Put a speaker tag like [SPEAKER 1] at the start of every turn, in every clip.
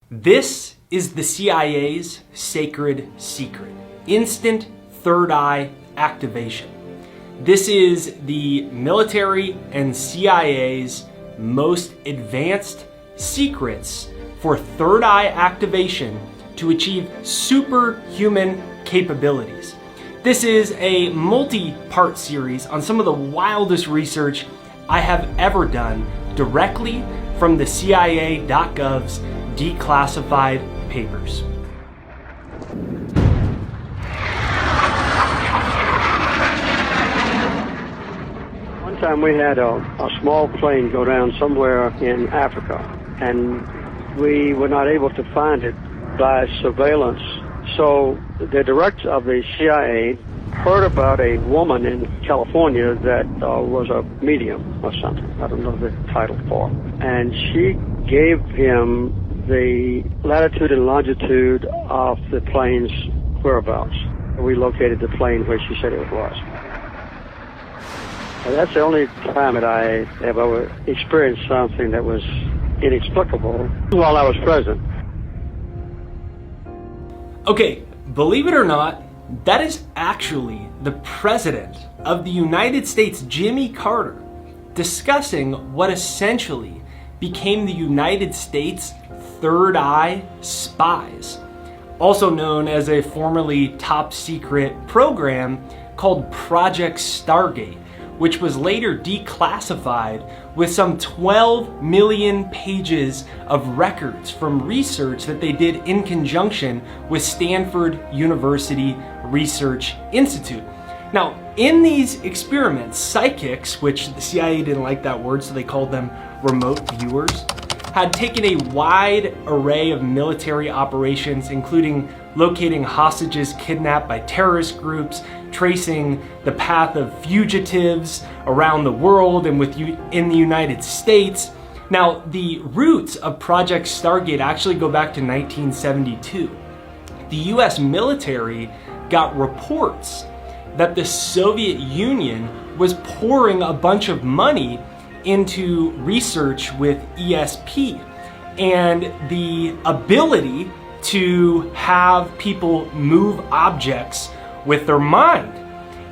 [SPEAKER 1] This is the CIA's sacred secret: instant third eye activation. This is the military and CIA's most advanced secrets for third eye activation to achieve superhuman capabilities. This is a multi-part series on some of the wildest research I have ever done directly from the CIA.gov's declassified papers.
[SPEAKER 2] One time we had a small plane go down somewhere in Africa, and we were not able to find it by surveillance. So the director of the CIA heard about a woman in California that was a medium or something. I don't know the title for. And she gave him the latitude and longitude of the plane's whereabouts. We located the plane where she said it was. And that's the only time that I have ever experienced something that was inexplicable while I was present.
[SPEAKER 1] Okay, believe it or not, that is actually the President of the United States, Jimmy Carter, discussing what essentially became the United States Third Eye spies, also known as a formerly top secret program called Project Stargate, which was later declassified with some 12 million pages of records from research that they did in conjunction with Stanford University Research Institute. Now, in these experiments, psychics, which the CIA didn't like that word, so they called them remote viewers, had taken a wide array of military operations, including locating hostages kidnapped by terrorist groups, tracing the path of fugitives around the world and in the United States. Now, the roots of Project Stargate actually go back to 1972. The US military got reports that the Soviet Union was pouring a bunch of money into research with ESP and the ability to have people move objects with their mind.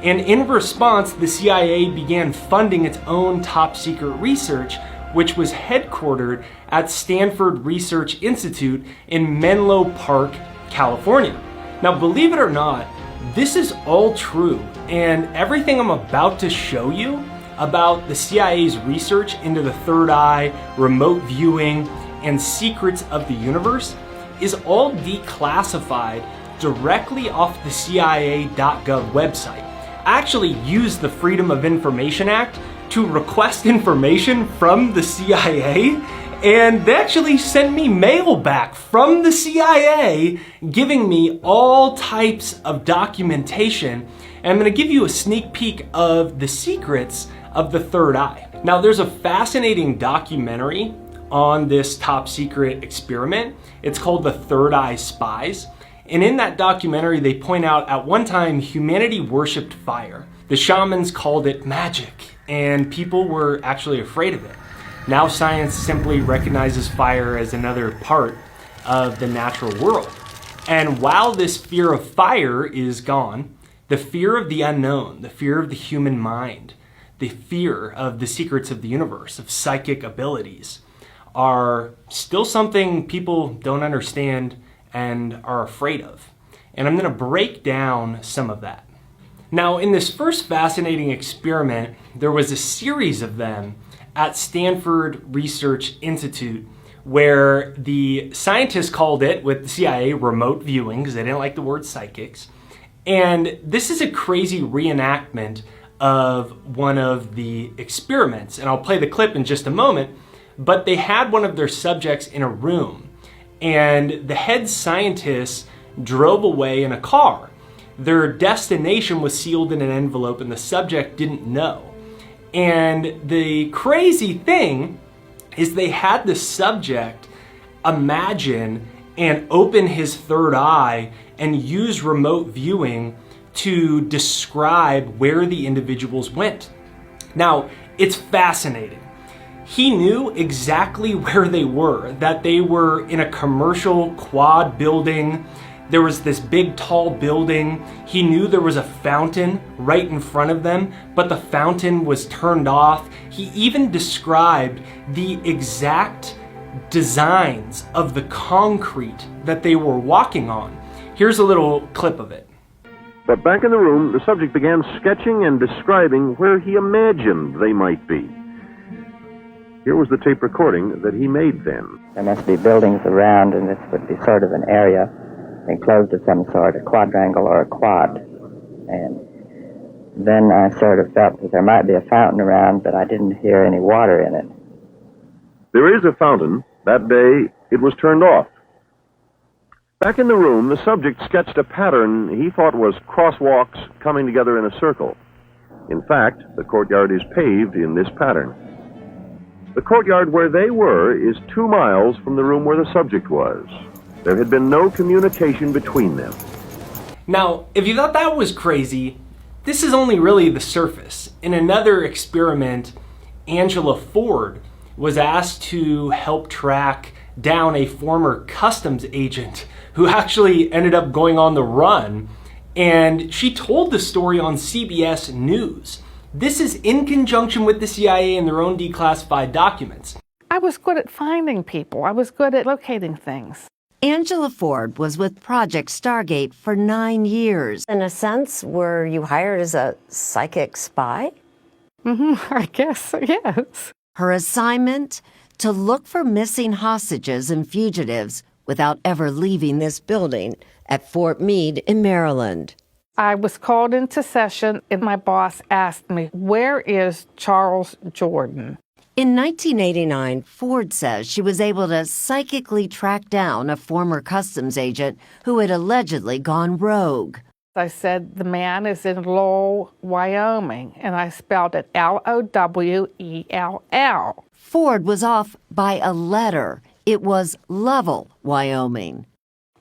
[SPEAKER 1] And in response, the CIA began funding its own top secret research, which was headquartered at Stanford Research Institute in Menlo Park, California. Now, believe it or not, this is all true, and everything I'm about to show you about the CIA's research into the third eye, remote viewing, and secrets of the universe is all declassified directly off the CIA.gov website. I actually used the Freedom of Information Act to request information from the CIA, and they actually sent me mail back from the CIA giving me all types of documentation. And I'm going to give you a sneak peek of the secrets of the third eye. Now, there's a fascinating documentary on this top secret experiment. It's called The Third Eye Spies. And in that documentary, they point out at one time humanity worshipped fire. The shamans called it magic, and people were actually afraid of it. Now science simply recognizes fire as another part of the natural world. And while this fear of fire is gone, the fear of the unknown, the fear of the human mind, the fear of the secrets of the universe, of psychic abilities, are still something people don't understand and are afraid of. And I'm going to break down some of that. Now, in this first fascinating experiment, there was a series of them at Stanford Research Institute where the scientists called it, with the CIA, remote viewing, because they didn't like the word psychics. And this is a crazy reenactment of one of the experiments, and I'll play the clip in just a moment. But they had one of their subjects in a room, and the head scientists drove away in a car. Their destination was sealed in an envelope, and the subject didn't know. And the crazy thing is they had the subject imagine and open his third eye and use remote viewing to describe where the individuals went. Now, it's fascinating. He knew exactly where they were, that they were in a commercial quad building. There was this big tall building. He knew there was a fountain right in front of them, but the fountain was turned off. He even described the exact designs of the concrete that they were walking on. Here's a little clip of it.
[SPEAKER 3] But back in the room, the subject began sketching and describing where he imagined they might be. Here was the tape recording that he made then.
[SPEAKER 4] There must be buildings around, and this would be sort of an area enclosed of some sort, a quadrangle or a quad. And then I sort of felt that there might be a fountain around, but I didn't hear any water in it.
[SPEAKER 3] There is a fountain. That day, it was turned off. Back in the room, the subject sketched a pattern he thought was crosswalks coming together in a circle. In fact, the courtyard is paved in this pattern. The courtyard where they were is 2 miles from the room where the subject was. There had been no communication between them.
[SPEAKER 1] Now, if you thought that was crazy, this is only really the surface. In another experiment, Angela Ford was asked to help track down a former customs agent who actually ended up going on the run, and she told the story on CBS News. This is in conjunction with the CIA and their own declassified documents.
[SPEAKER 5] I was good at finding people. I was good at locating things.
[SPEAKER 6] Angela Ford was with Project Stargate for 9 years.
[SPEAKER 7] In a sense, were you hired as a psychic spy?
[SPEAKER 5] I guess, yes.
[SPEAKER 6] Her assignment? To look for missing hostages and fugitives without ever leaving this building at Fort Meade in Maryland.
[SPEAKER 5] I was called into session, and my boss asked me, "Where is Charles Jordan?"
[SPEAKER 6] In 1989, Ford says she was able to psychically track down a former customs agent who had allegedly gone rogue.
[SPEAKER 5] I said, "The man is in Lowell, Wyoming," and I spelled it Lowell.
[SPEAKER 6] Ford was off by a letter. It was Lovell, Wyoming.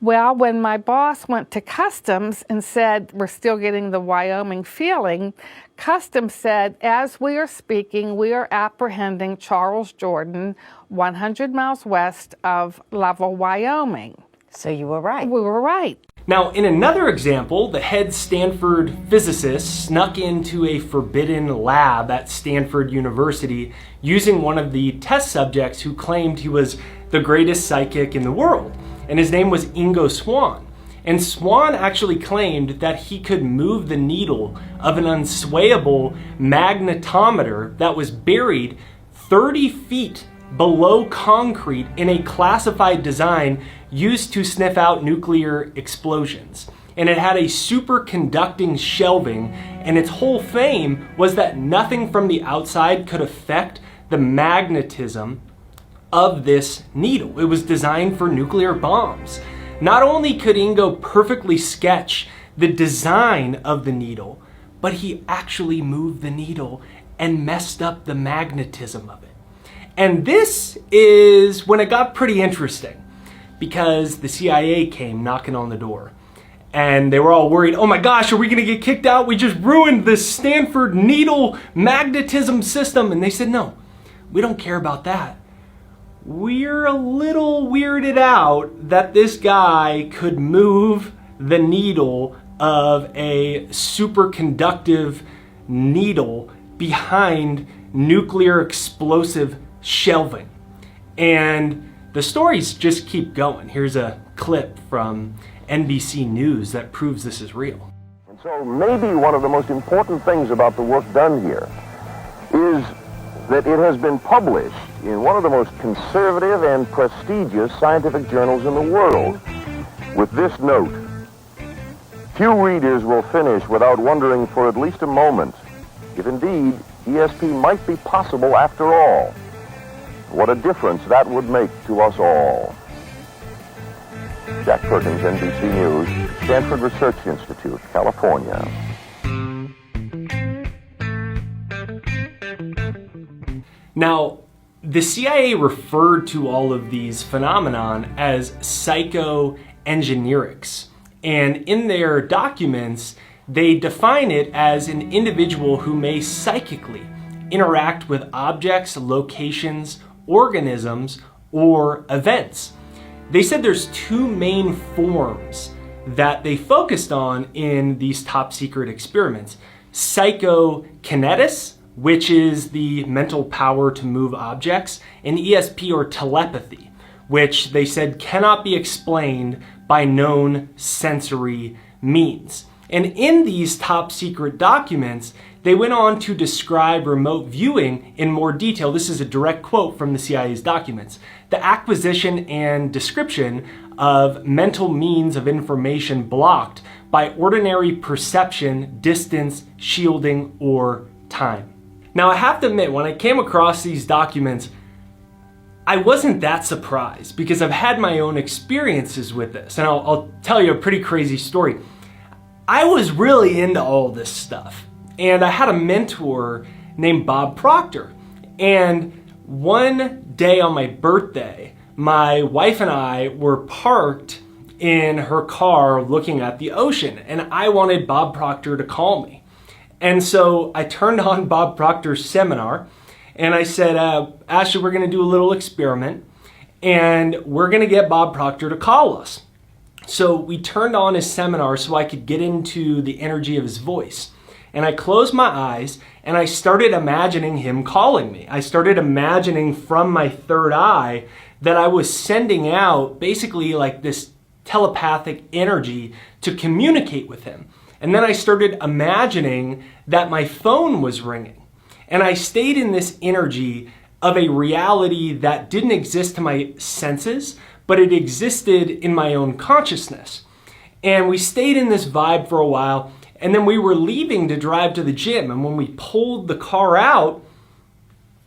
[SPEAKER 5] Well, when my boss went to Customs and said, "We're still getting the Wyoming feeling," Customs said, "As we are speaking, we are apprehending Charles Jordan 100 miles west of Lovell, Wyoming."
[SPEAKER 7] So you were right.
[SPEAKER 5] We were right.
[SPEAKER 1] Now, in another example, the head Stanford physicist snuck into a forbidden lab at Stanford University using one of the test subjects who claimed he was the greatest psychic in the world, and his name was Ingo Swann. And Swann actually claimed that he could move the needle of an unswayable magnetometer that was buried 30 feet below concrete in a classified design used to sniff out nuclear explosions. And it had a superconducting shelving, and its whole fame was that nothing from the outside could affect the magnetism of this needle. It was designed for nuclear bombs. Not only could Ingo perfectly sketch the design of the needle, but he actually moved the needle and messed up the magnetism of it. And this is when it got pretty interesting, because the CIA came knocking on the door. And they were all worried, "Oh my gosh, are we gonna get kicked out? We just ruined the Stanford needle magnetism system." And they said, "No, we don't care about that. We're a little weirded out that this guy could move the needle of a superconductive needle behind nuclear explosive shelving." And the stories just keep going. Here's a clip from NBC News that proves this is real.
[SPEAKER 3] And so maybe one of the most important things about the work done here is that it has been published in one of the most conservative and prestigious scientific journals in the world, with this note: few readers will finish without wondering for at least a moment if indeed ESP might be possible after all. What a difference that would make to us all. Jack Perkins, NBC News, Stanford Research Institute, California.
[SPEAKER 1] Now, the CIA referred to all of these phenomenon as psychoengineerics. And in their documents, they define it as an individual who may psychically interact with objects, locations, organisms, or events. They said there's two main forms that they focused on in these top secret experiments. Psychokinesis, which is the mental power to move objects, and ESP, or telepathy, which they said cannot be explained by known sensory means. And in these top secret documents, they went on to describe remote viewing in more detail. This is a direct quote from the CIA's documents. The acquisition and description of mental means of information blocked by ordinary perception, distance, shielding, or time. Now, I have to admit, when I came across these documents, I wasn't that surprised because I've had my own experiences with this. And I'll tell you a pretty crazy story. I was really into all this stuff. And I had a mentor named Bob Proctor. And one day on my birthday, my wife and I were parked in her car looking at the ocean. And I wanted Bob Proctor to call me. And so I turned on Bob Proctor's seminar and I said, Ashley, we're going to do a little experiment and we're going to get Bob Proctor to call us. So we turned on his seminar so I could get into the energy of his voice. And I closed my eyes and I started imagining him calling me. I started imagining from my third eye that I was sending out basically like this telepathic energy to communicate with him. And then I started imagining that my phone was ringing. And I stayed in this energy of a reality that didn't exist to my senses, but it existed in my own consciousness. And we stayed in this vibe for a while, and then we were leaving to drive to the gym. And when we pulled the car out,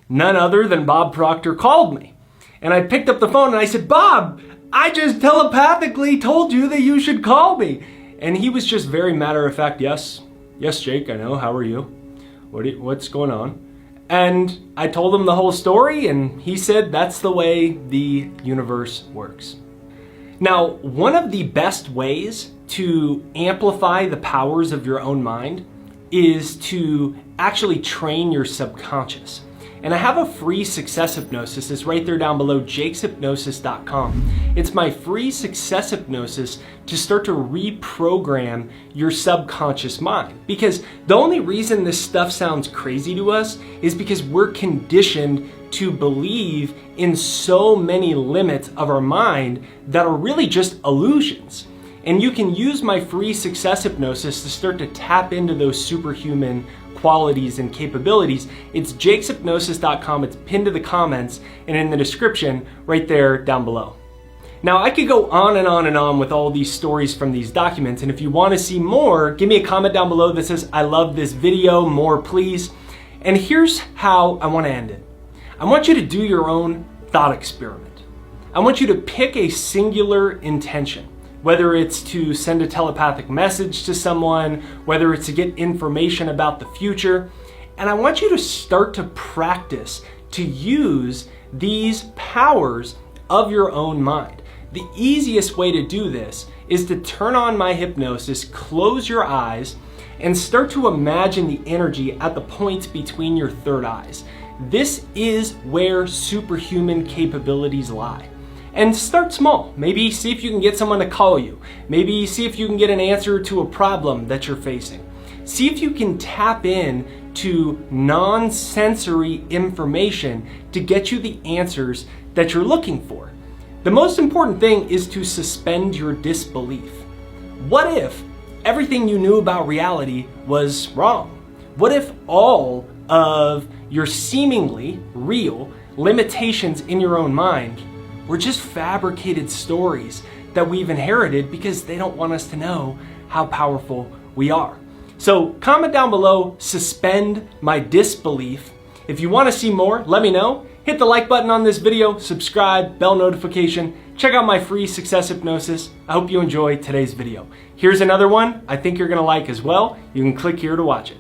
[SPEAKER 1] none other than Bob Proctor called me. And I picked up the phone and I said, Bob, I just telepathically told you that you should call me. And he was just very matter of fact, yes, Jake, I know, how are you? What's going on? And I told him the whole story and he said that's the way the universe works. Now, one of the best ways to amplify the powers of your own mind is to actually train your subconscious. And I have a free success hypnosis. It's right there down below, jakeshypnosis.com. It's my free success hypnosis to start to reprogram your subconscious mind. Because the only reason this stuff sounds crazy to us is because we're conditioned to believe in so many limits of our mind that are really just illusions. And you can use my free success hypnosis to start to tap into those superhuman qualities and capabilities. It's jakeshypnosis.com. It's pinned to the comments and in the description right there down below. Now, I could go on and on and on with all these stories from these documents, and if you want to see more, give me a comment down below that says, I love this video, more please. And here's how I want to end it. I want you to do your own thought experiment. I want you to pick a singular intention. Whether it's to send a telepathic message to someone, whether it's to get information about the future. And I want you to start to practice to use these powers of your own mind. The easiest way to do this is to turn on my hypnosis, close your eyes, and start to imagine the energy at the points between your third eyes. This is where superhuman capabilities lie. And start small. Maybe see if you can get someone to call you. Maybe see if you can get an answer to a problem that you're facing. See if you can tap in to non-sensory information to get you the answers that you're looking for. The most important thing is to suspend your disbelief. What if everything you knew about reality was wrong? What if all of your seemingly real limitations in your own mind were just fabricated stories that we've inherited because they don't want us to know how powerful we are? So comment down below, suspend my disbelief. If you want to see more, let me know. Hit the like button on this video, subscribe, bell notification, check out my free success hypnosis. I hope you enjoyed today's video. Here's another one I think you're gonna like as well. You can click here to watch it.